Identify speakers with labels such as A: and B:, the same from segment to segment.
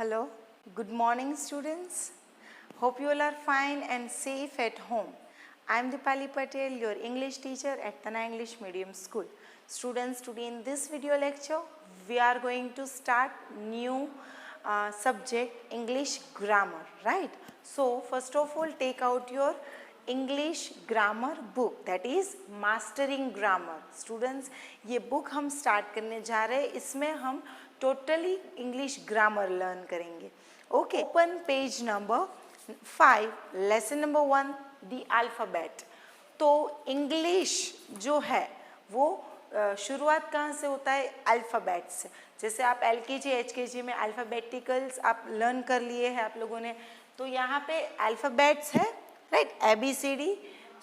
A: Hello, good morning students. Hope you all are fine and safe at home. I am Dipali Patel, your English teacher at Tana English Medium School. Students, today in this video lecture, we are going to start new subject English grammar, right? So, first of all, take out your English grammar book, that is Mastering Grammar. Students, ये book हम start करने जा रहे हैं, इसमें हम totally English grammar learn करेंगे. Okay, open page number 5, lesson number 1, the alphabet. तो English जो है वो शुरुआत कहाँ से होता है? अल्फ़ाबेट से. जैसे आप LKG HKG में अल्फ़ाबेटिकल्स आप लर्न कर लिए हैं आप लोगों ने, तो यहाँ पे अल्फ़ाबेट्स है, राइट, ABCD.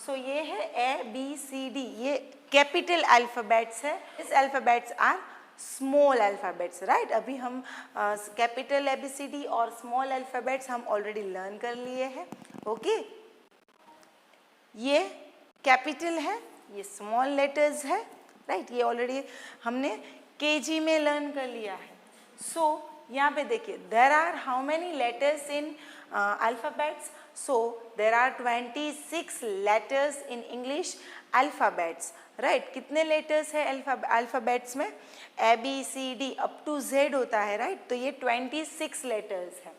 A: सो ये है ABCD, ये कैपिटल अल्फ़ाबेट्स है. इस alphabets are small alphabets, right. अभी हम कैपिटल ABCD और स्मॉल अल्फ़ाबेट्स हम ऑलरेडी लर्न कर लिए हैं. ओके, ये कैपिटल है, ये स्मॉल लेटर्स है, राइट. ये ऑलरेडी हमने KG में लर्न कर लिया है. सो यहाँ पे देखिए, there are how many letters in alphabets? So there are 26 letters in English alphabets, right? कितने letters है alphabets में? A B C D up to Z होता है, right? तो ये 26 letters है,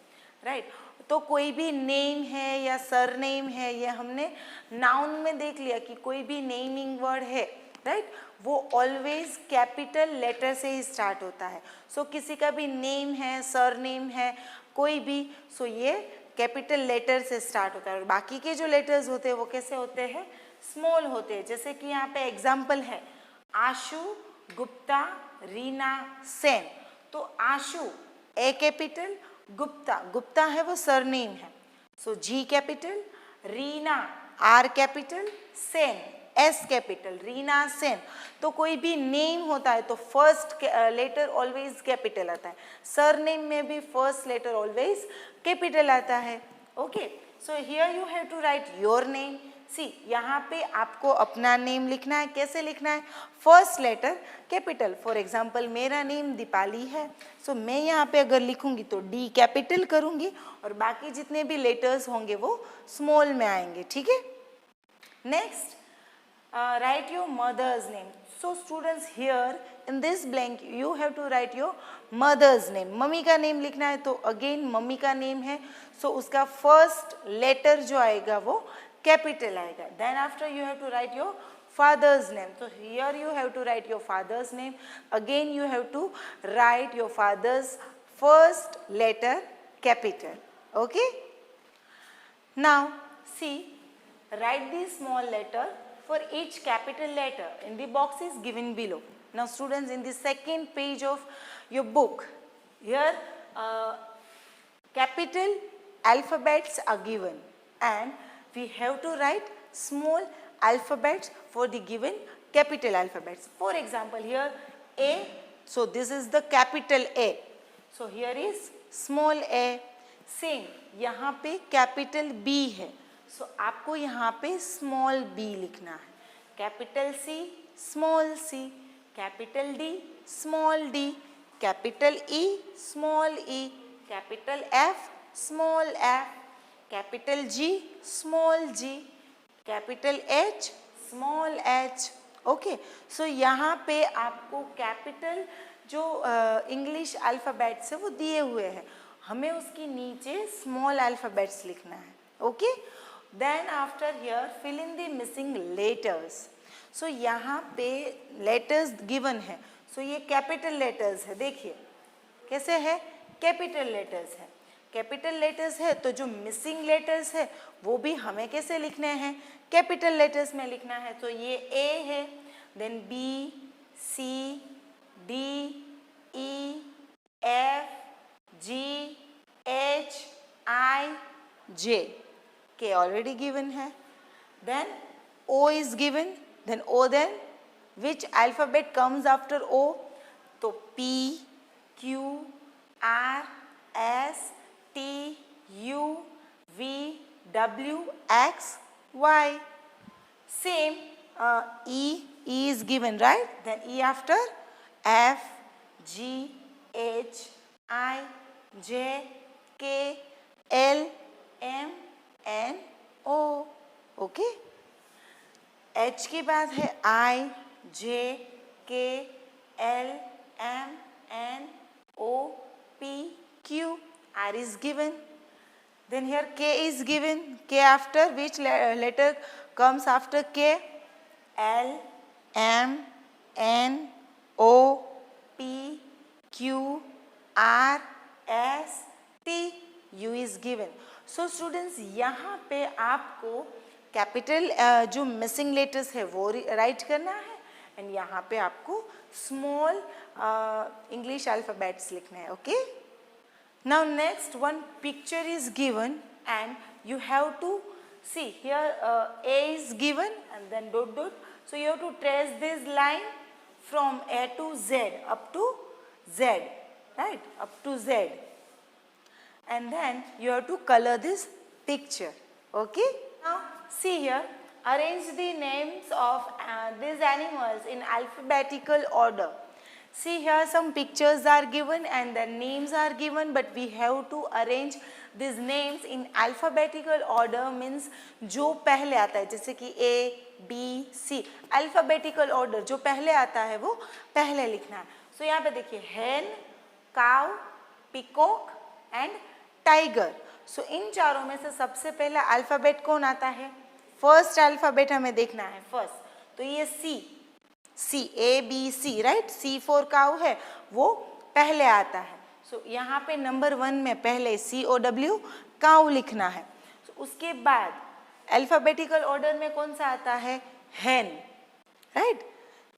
A: right? तो कोई भी name है या surname है, ये हमने noun में देख लिया कि कोई भी naming word है, राइट, वो ऑलवेज कैपिटल लेटर से ही स्टार्ट होता है. सो किसी का भी नेम है, सरनेम है, कोई भी, सो ये कैपिटल लेटर से स्टार्ट होता है. और बाकी के जो लेटर्स होते हैं वो कैसे होते हैं? स्मॉल होते हैं. जैसे कि यहाँ पे एग्जाम्पल है आशु, गुप्ता, रीना, सेन. तो आशु ए कैपिटल, गुप्ता, गुप्ता है वो सरनेम है, सो G capital, Reena R capital, Sen S capital, Reena Sen. तो कोई भी नेम होता है तो फर्स्ट लेटर ऑलवेज कैपिटल आता है. सरनेम में भी फर्स्ट लेटर ऑलवेज कैपिटल आता है. Okay, so here you have to write your name. See, यहाँ पे आपको अपना नेम लिखना है. कैसे लिखना है? First letter capital. For example मेरा नेम दीपाली है, सो मैं यहाँ पे अगर लिखूंगी तो D कैपिटल करूँगी और बाकी जितने भी लेटर्स होंगे वो स्मॉल में आएंगे. ठीक है. Next, write your mother's name. So students, here in this blank you have to write your mother's name. Mummy का नेम लिखना है तो अगेन मम्मी का नेम है, so उसका फर्स्ट लेटर जो आएगा वो कैपिटल आएगा. Then after you have to write your father's name. So here you have to write your father's name. Again you have to write your father's first letter capital. Okay. Now see, write the small letter for each capital letter in the box is given below. Now students, in the second page of your book, here capital alphabets are given and we have to write small alphabets for the given capital alphabets. For example, here A, so this is the capital A. So here is small a. Same, यहाँ पे capital B है, सो आपको यहाँ पे small b लिखना है. Capital C, small c, capital D, small d, capital E, small e, capital F, small f, capital G, small g, capital H, small h. Okay, so यहाँ पे आपको कैपिटल जो इंग्लिश अल्फ़ाबेट्स है वो दिए हुए हैं, हमें उसके नीचे स्मॉल अल्फ़ाबेट्स लिखना है. Okay. Then after here fill in the missing letters. So यहाँ पे letters given है, so ये capital letters है. देखिए कैसे है? capital letters है. capital letters है तो जो missing letters है वो भी हमें कैसे लिखने हैं? capital letters में लिखना है. तो ये A है, then B, C, D, E, F, G, H, I, J. K already given है. Then O is given. Then O, then which alphabet comes after O? तो P, Q, R, S, T, U, V, W, X, Y. Same, E is given, right? Then E after F, G, H, I, J K L M N O. Okay, H के बाद है I J K L M N O P Q. R is given. Then here K is given. K after which letter comes after K? L M N O P Q R S T. U is given. So students, यहाँ पे आपको capital जो missing letters है वो right करना है, and यहाँ पे आपको स्मॉल इंग्लिश अल्फाबेट्स लिखना है. Okay, now next one picture is given and you have to see here A is given and then dot dot. So you have to trace this line from A to Z up to Z, right, up to Z, and then you have to color this picture. Okay, now see here, arrange the names of these animals in alphabetical order. See here, some pictures are given and the names are given, but we have to arrange these names in alphabetical order. Means जो पहले आता है, जैसे कि A B C, alphabetical order जो पहले आता है वो पहले लिखना है. So यहाँ पे देखिए hen, cow, peacock and tiger. So इन चारों में से सबसे पहला अल्फाबेट कौन आता है? फर्स्ट अल्फाबेट हमें देखना है फर्स्ट. तो ये C A B C, right. C for cow है, वो पहले आता है. सो यहाँ पे नंबर 1 में पहले COW काउ लिखना है. उसके बाद अल्फाबेटिकल ऑर्डर में कौन सा आता है? hen, right.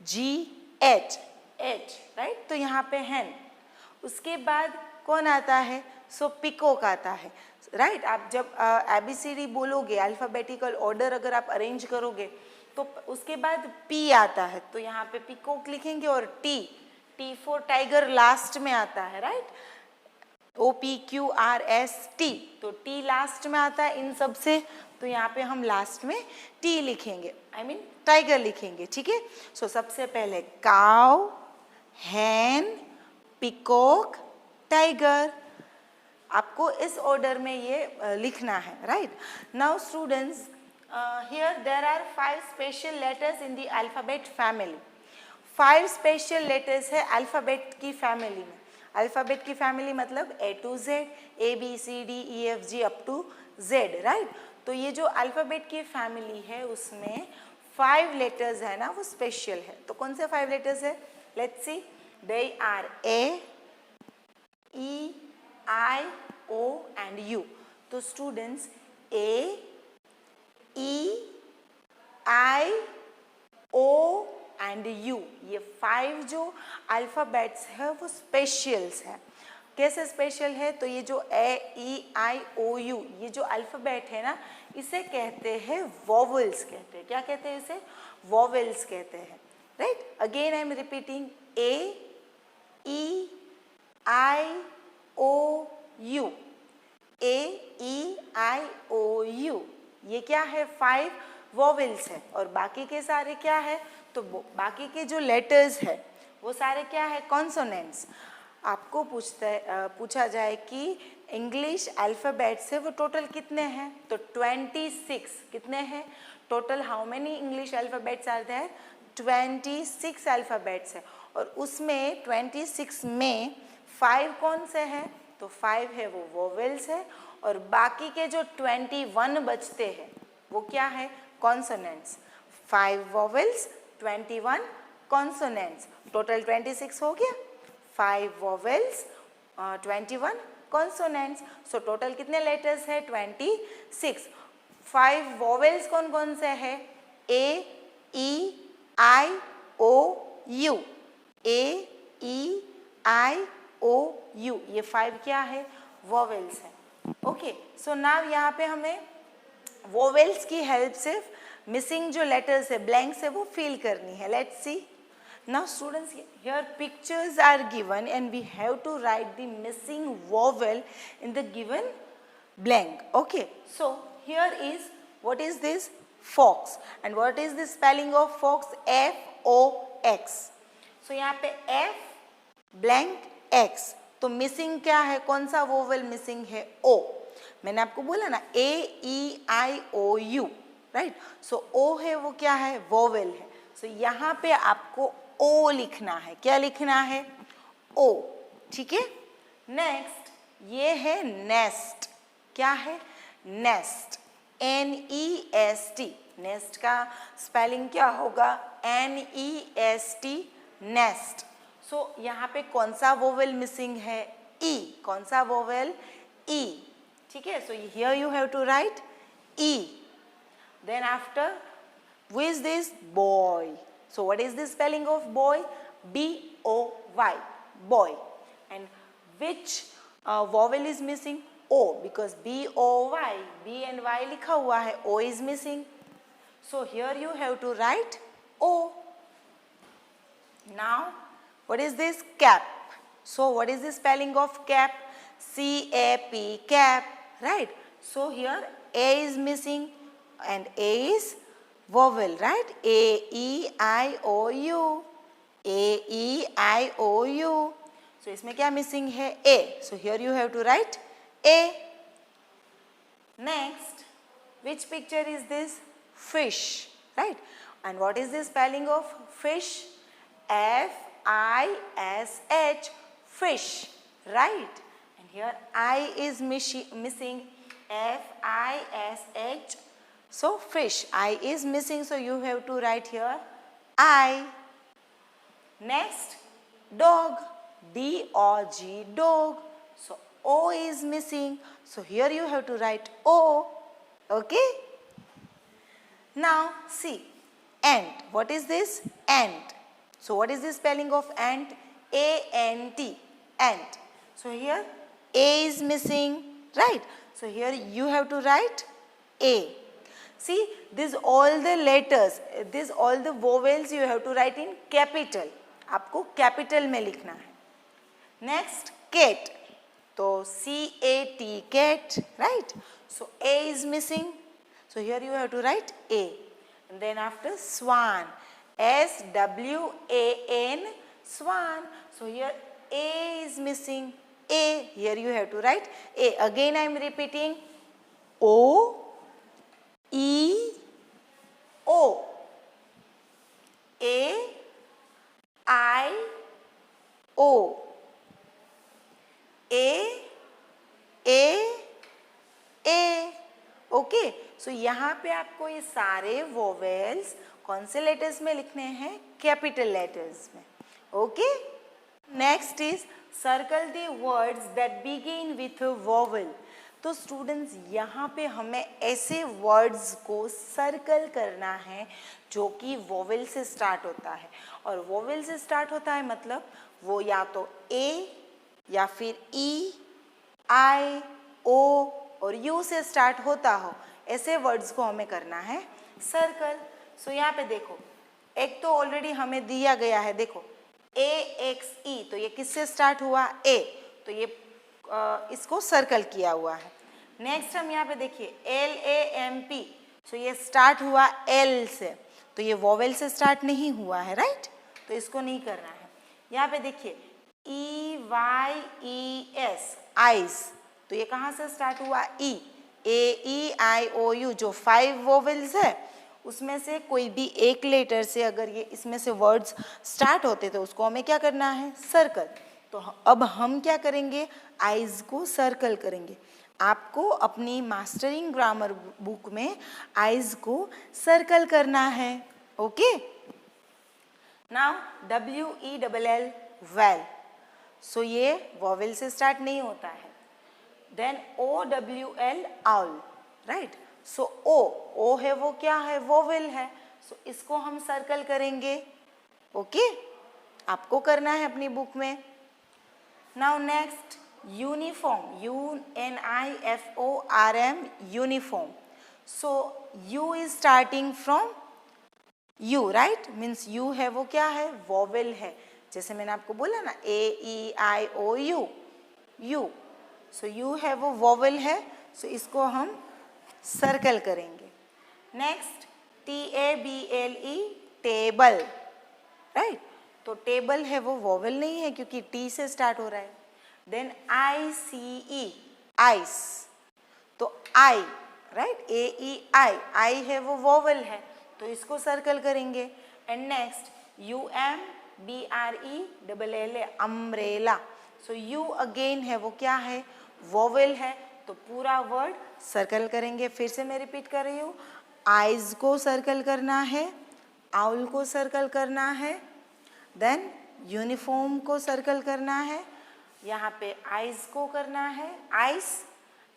A: GH, right. तो यहाँ पे hen. उसके बाद कौन आता है? सो पिकॉक आता है, राइट. आप जब ABCD बोलोगे, अल्फाबेटिकल ऑर्डर अगर आप अरेंज करोगे तो उसके बाद P आता है, तो यहाँ पे पिकॉक लिखेंगे. और T फॉर टाइगर लास्ट में आता है, राइट. OPQRST, तो T लास्ट में आता है इन सब से, तो यहाँ पे हम लास्ट में T लिखेंगे, आई मीन टाइगर लिखेंगे. ठीक है. सो सबसे पहले काउ, hen, पिकॉक, टाइगर. आपको इस ऑर्डर में ये लिखना है, right. Now students, here there are 5 special letters in the alphabet family. 5 special letters है अल्फ़ाबेट की फैमिली में. अल्फ़ाबेट की फैमिली मतलब A to Z, A B C D E F G up to Z, right. तो ये जो alphabet की family है उसमें 5 लेटर्स है ना, वो स्पेशल है. तो कौन से 5 लेटर्स है? Let's see. They are A, E, I, O and U. तो students A, E, I, O and U, ये 5 जो अल्फ़ाबेट्स है वो स्पेशल्स है. कैसे स्पेशल है? तो ये जो A, E, I, O, U, ये जो अल्फ़ाबेट है ना, इसे कहते हैं वोवेल्स कहते हैं. क्या कहते हैं इसे? वोवेल्स कहते हैं, right. Again I am repeating. A, E, I, O, U. A, E, I, O, U, ये क्या है? 5 वोवेल्स है. और बाकी के सारे क्या है? तो बाकी के जो लेटर्स है वो सारे क्या है? कॉन्सोनेंट्स. आपको पूछा जाए कि इंग्लिश अल्फ़ाबेट्स है वो टोटल कितने हैं, तो 26. कितने हैं टोटल? How many English alphabets are there? 26 alphabets है. और उसमें 26 में 5 कौन से हैं? तो 5 है वो वोवेल्स है. और बाकी के जो 21 बचते हैं वो क्या है? कॉन्सोनेंट्स. 5 vowels, 21 consonants. टोटल 26 हो गया. 5 वोवेल्स, 21 कॉन्सोनेंट्स. सो टोटल कितने लेटर्स है? 26. 5 वोवेल्स कौन कौन से है? A, E, I, O, U. A, E, I, O, U, ये 5 क्या है? वोवेल्स है. ओके. सो नाउ यहाँ पे हमें वोवेल्स की हेल्प से मिसिंग जो लेटर्स है, ब्लैंक्स है, वो फिल करनी है. Let's see. Now students, here pictures are given and we have to write the missing vowel in the given blank. Okay, so here is, what is this? Fox. And what is the spelling of fox? F-O-X. So यहाँ पे F blank X, तो missing क्या है, कौन सा vowel missing है, ओ। मैंने आपको बोला ना AEIOU, राइट। सो ओ है वो क्या है, वोवेल है। सो यहाँ पे आपको ओ लिखना है, क्या लिखना है, ओ, ठीक है। नेक्स्ट ये है नेस्ट, क्या है, नेस्ट, NEST। नेस्ट का स्पेलिंग क्या होगा, NEST, नेस्ट। सो यहाँ पे कौन सा वोवेल मिसिंग है, ई, कौन सा वोवेल, ई, ठीक है। So here you have to write E. Then after, who is this, boy. So what is the spelling of boy, BOY, boy. And which vowel is missing, O, because BOY, B and Y लिखा हुआ है, O is missing. So here you have to write O. Now what is this, cap. So what is the spelling of cap, CAP, cap, right. So here A is missing and A is vowel, right, AEIOU, AEIOU. So इसमें क्या missing है, A. So here you have to write A. Next, which picture is this, fish, right. And what is the spelling of fish, FISH, fish, right. And here I is missing, FISH. So fish, I is missing, so you have to write here I. Next, dog, DOG, dog. So O is missing, so here you have to write O, okay. Now see, ant. What is this, ant. So what is the spelling of ant, ANT, ant. So here A is missing, right. So here you have to write A. See, these all the letters, these all the vowels you have to write in capital. आपको capital में लिखना है. Next, cat. तो CAT, cat, right. So A is missing. So here you have to write A. And then after, swan, SWAN, swan. So here A is missing. A. Here you have to write A. Again I am repeating, O, E, O, A, I, O, A, okay. So यहाँ पे आपको ये सारे vowels कौन से letters में लिखने हैं, कैपिटल लेटर्स में, okay. Next is circle the words that begin with vowel. तो स्टूडेंट्स यहाँ पे हमें ऐसे वर्ड्स को सर्कल करना है जो कि वोवेल से स्टार्ट होता है. और वोवेल से स्टार्ट होता है मतलब वो या तो ए या फिर ई, आई, ओ और यू से स्टार्ट होता हो, ऐसे वर्ड्स को हमें करना है सर्कल. सो यहाँ पे देखो, एक तो ऑलरेडी हमें दिया गया है, देखो AXE, तो ये किससे स्टार्ट हुआ, ए, तो ये इसको सर्कल किया हुआ है. नेक्स्ट हम यहाँ पे देखिए LAMP, सो ये स्टार्ट हुआ L से, तो ये वोवेल से स्टार्ट नहीं हुआ है, राइट. तो इसको नहीं करना है. यहाँ पे देखिए EYES, आइज, तो ये कहाँ से स्टार्ट हुआ, E. AEIOU, जो 5 वोवेल्स है उसमें से कोई भी एक लेटर से अगर ये इसमें से वर्ड्स स्टार्ट होते तो उसको हमें क्या करना है, सर्कल. तो अब हम क्या करेंगे, आइज को सर्कल करेंगे. आपको अपनी मास्टरिंग ग्रामर बुक में आइज को सर्कल करना है, okay. Now WELL, well, so ये वोवेल से स्टार्ट नहीं होता है. Then OWL, owl, right. So O है वो क्या है, वोवेल है. सो इसको हम सर्कल करेंगे, ओके. आपको करना है अपनी बुक में. Now next, uniform, UNIFORM, uniform. So you is starting from you, right. Means you है वो क्या है, वोवेल है. जैसे मैंने आपको बोला ना AEIOU, यू. सो यू है वो वोवेल है, सो इसको हम सर्कल करेंगे. Next TABLE, table, right. तो टेबल है वो वोवेल नहीं है क्योंकि T से स्टार्ट हो रहा है. देन ICE आइस, तो आई, राइट, AEI, आई है वो वोवेल है तो इसको सर्कल करेंगे। And next UMBRELLA umbrella, so you again है वो क्या है, वोवेल है तो पूरा वर्ड सर्कल करेंगे। फिर से मैं रिपीट कर रही हूँ, आइज को सर्कल करना है, आउल को सर्कल करना है, देन यूनिफॉर्म को सर्कल करना है, यहाँ पे आइज को करना है आइस,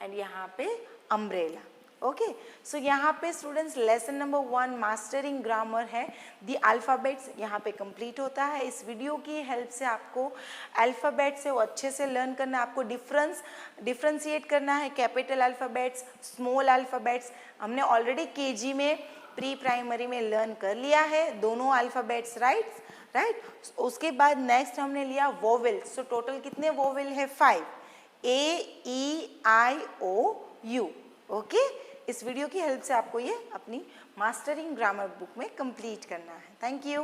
A: एंड यहाँ पे अम्ब्रेला। ओके, सो यहाँ पे students lesson number 1 mastering grammar है, दी अल्फ़ाबेट्स यहाँ पे कंप्लीट होता है। इस वीडियो की हेल्प से आपको अल्फ़ाबेट से वो अच्छे से लर्न करना है, आपको डिफ्रेंशिएट करना है, कैपिटल अल्फ़ाबेट्स, स्मॉल अल्फ़ाबेट्स। हमने ऑलरेडी केजी में प्री प्राइमरी में लर्न कर लिया है दोनों अल्फ़ाबेट्स, राइट। उसके बाद नेक्स्ट हमने लिया वोवेल, सो टोटल कितने वोवेल है 5, AEIOU। ओके, इस वीडियो की हेल्प से आपको ये अपनी मास्टरिंग ग्रामर बुक में कंप्लीट करना है। Thank you.